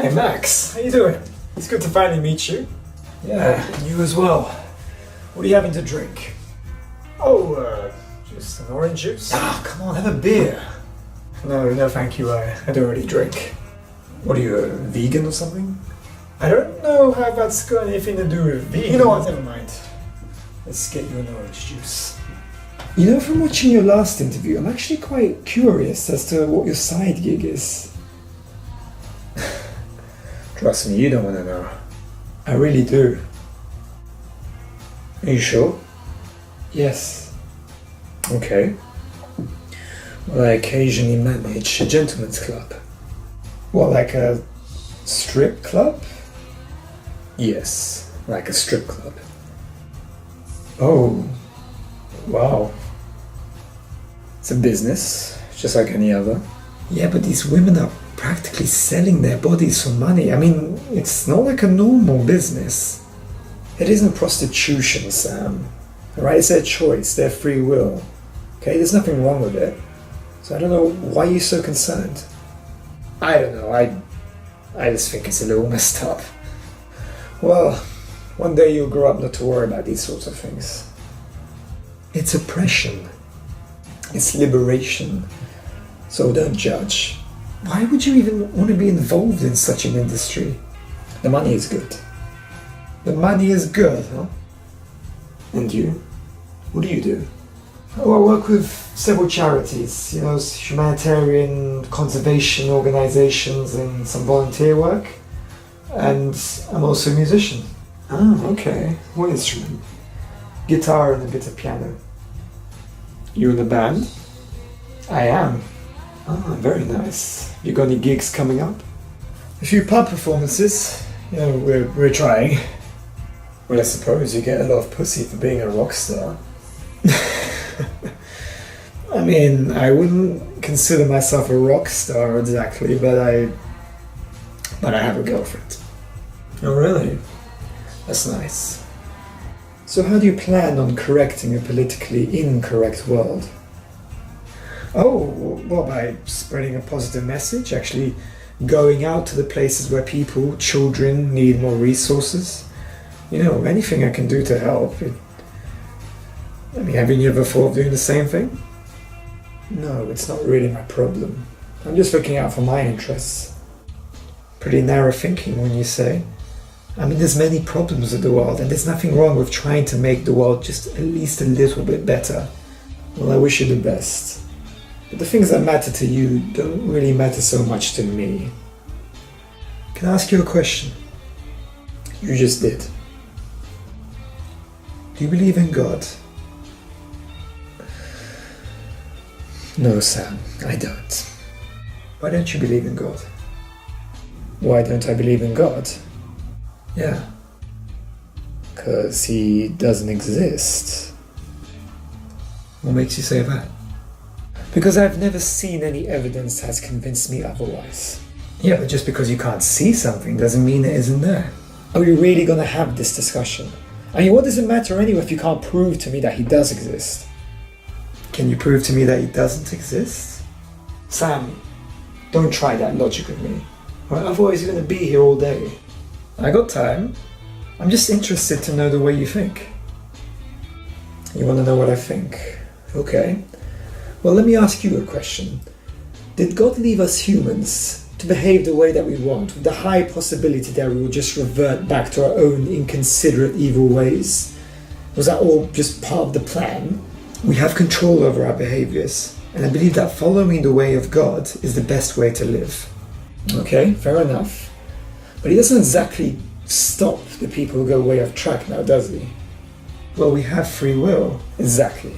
Hey Max, how you doing? It's good to finally meet you. Yeah, you as well. What are you having to drink? Oh, just an orange juice. Ah, come on, have a beer. No, thank you. I don't really drink. What are you, a vegan or something? I don't know how that's got anything to do with vegan. You know what, Never mind. Let's get you an orange juice. You know, from watching your last interview, I'm actually quite curious as to what your side gig is. Trust me, you don't want to know. I really do. Are you sure? Yes. Okay. Well, I occasionally manage a gentleman's club. What, like a strip club? Yes, like a strip club. Oh, wow. It's a business, just like any other. Yeah, but these women are practically selling their bodies for money. I mean, it's not like a normal business. It isn't prostitution, Sam. Alright, it's their choice, their free will. Okay, there's nothing wrong with it. So I don't know why you're so concerned. I don't know, I just think it's a little messed up. Well, one day you'll grow up not to worry about these sorts of things. It's oppression. It's liberation. So don't judge. Why would you even want to be involved in such an industry? The money is good. The money is good, huh? And you? What do you do? Oh, I work with several charities, humanitarian conservation organizations and some volunteer work. And I'm also a musician. Oh, okay. What instrument? Guitar and a bit of piano. You in a band? I am. Ah, very nice. You got any gigs coming up? A few pub performances. We're trying. Well, I suppose you get a lot of pussy for being a rock star. I mean, I wouldn't consider myself a rock star exactly, but I have a girlfriend. Oh, really? That's nice. So how do you plan on correcting a politically incorrect world? Oh, well, by spreading a positive message, actually going out to the places where people, children, need more resources. Anything I can do to help. Haven't you ever thought of doing the same thing? No, it's not really my problem. I'm just looking out for my interests. Pretty narrow thinking when you say. There's many problems with the world, and there's nothing wrong with trying to make the world just at least a little bit better. Well, I wish you the best. But the things that matter to you don't really matter so much to me. Can I ask you a question? You just did. Do you believe in God? No, Sam, I don't. Why don't you believe in God? Why don't I believe in God? Yeah. Because he doesn't exist. What makes you say that? Because I've never seen any evidence that has convinced me otherwise. Yeah, but just because you can't see something doesn't mean it isn't there. Are we really going to have this discussion? What does it matter anyway if you can't prove to me that he does exist? Can you prove to me that he doesn't exist? Sam, don't try that logic with me. Well, otherwise you're going to be here all day. I got time. I'm just interested to know the way you think. You want to know what I think? Okay. Well, let me ask you a question. Did God leave us humans to behave the way that we want, with the high possibility that we will just revert back to our own inconsiderate evil ways? Was that all just part of the plan? We have control over our behaviors, and I believe that following the way of God is the best way to live. Okay, fair enough. But he doesn't exactly stop the people who go way off track now, does he? Well, we have free will. Exactly.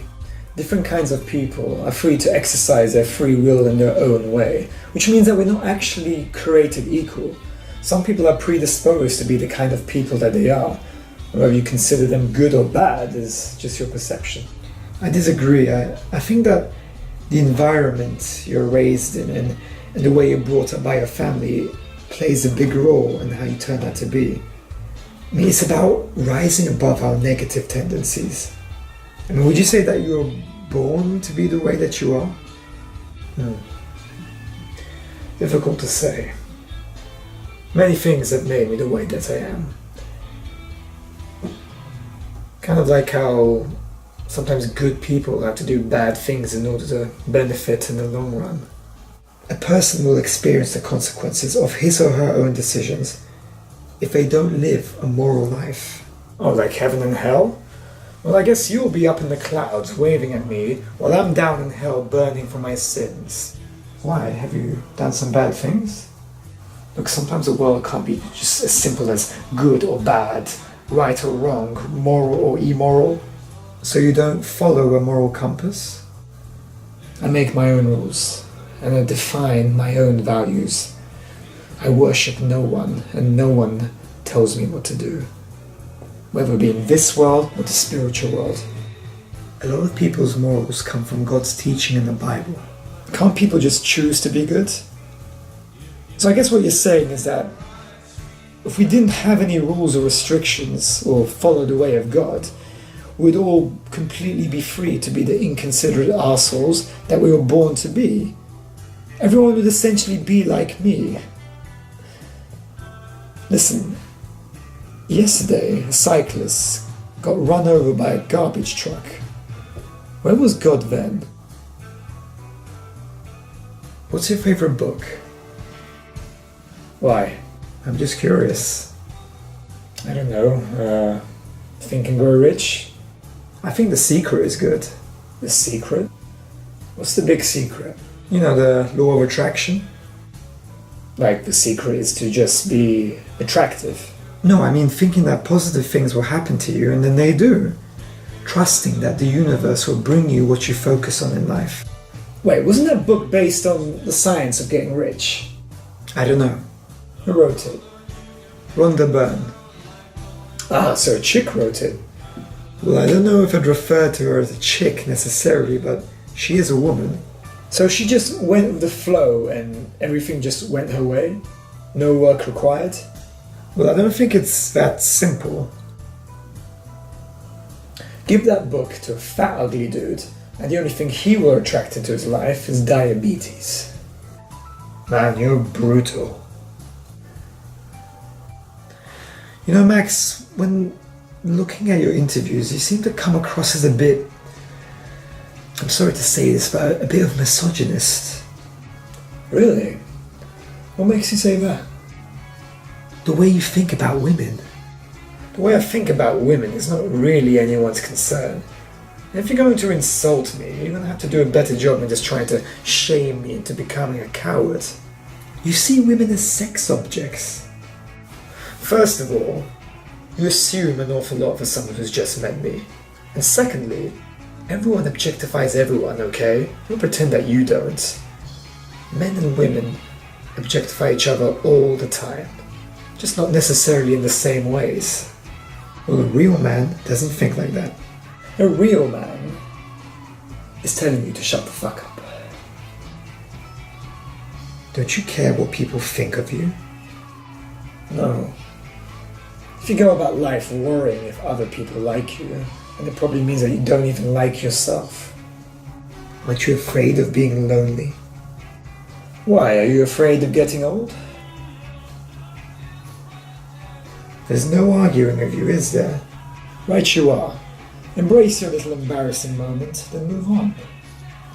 Different kinds of people are free to exercise their free will in their own way, which means that we're not actually created equal. Some people are predisposed to be the kind of people that they are. Whether you consider them good or bad is just your perception. I disagree. I think that the environment you're raised in and the way you're brought up by your family plays a big role in how you turn out to be. It's about rising above our negative tendencies. Would you say that you're born to be the way that you are? Difficult to say. Many things that made me the way that I am. Kind of like how sometimes good people have to do bad things in order to benefit in the long run. A person will experience the consequences of his or her own decisions if they don't live a moral life. Oh, like heaven and hell? Well, I guess you'll be up in the clouds waving at me while I'm down in hell burning for my sins. Why? Have you done some bad things? Look, sometimes the world can't be just as simple as good or bad, right or wrong, moral or immoral. So you don't follow a moral compass? I make my own rules, and I define my own values. I worship no one, and no one tells me what to do. Whether it be in this world or the spiritual world. A lot of people's morals come from God's teaching in the Bible. Can't people just choose to be good? So I guess what you're saying is that if we didn't have any rules or restrictions or follow the way of God, we'd all completely be free to be the inconsiderate assholes that we were born to be. Everyone would essentially be like me. Listen, yesterday a cyclist got run over by a garbage truck. Where was God then? What's your favorite book? Why? I'm just curious. I don't know. Think and Grow Rich? I think The Secret is good. The Secret? What's the big secret? You know, the law of attraction? Like the secret is to just be attractive. No, I mean thinking that positive things will happen to you, and then they do. Trusting that the universe will bring you what you focus on in life. Wait, wasn't that book based on the science of getting rich? I don't know. Who wrote it? Rhonda Byrne. Ah, so a chick wrote it. Well, I don't know if I'd refer to her as a chick necessarily, but she is a woman. So she just went with the flow and everything just went her way? No work required? Well, I don't think it's that simple. Give that book to a fat, ugly dude, and the only thing he will attract into his life is diabetes. Man, you're brutal. You know, Max, when looking at your interviews, you seem to come across as a bit, I'm sorry to say this, but a bit of misogynist. Really? What makes you say that? The way you think about women. The way I think about women is not really anyone's concern. And if you're going to insult me, you're going to have to do a better job than just trying to shame me into becoming a coward. You see women as sex objects. First of all, you assume an awful lot for someone who's just met me. And secondly, everyone objectifies everyone, okay? Don't pretend that you don't. Men and women objectify each other all the time. Just not necessarily in the same ways. Well, a real man doesn't think like that. A real man is telling you to shut the fuck up. Don't you care what people think of you? No. If you go about life worrying if other people like you, then it probably means that you don't even like yourself. Aren't you afraid of being lonely? Why, are you afraid of getting old? There's no arguing with you, is there? Right you are. Embrace your little embarrassing moment, then move on.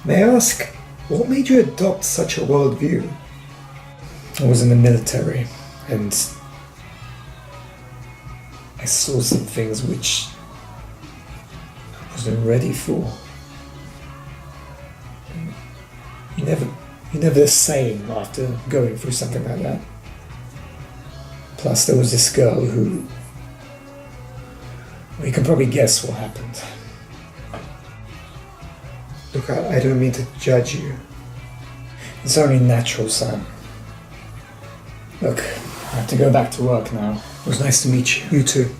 May I ask, what made you adopt such a worldview? I was in the military, and I saw some things which I wasn't ready for. You're never the same after going through something like that. Plus there was this girl who, well, you can probably guess what happened. Look, I don't mean to judge you. It's only natural, Sam. Look, I have to go back to work now. It was nice to meet you. You too.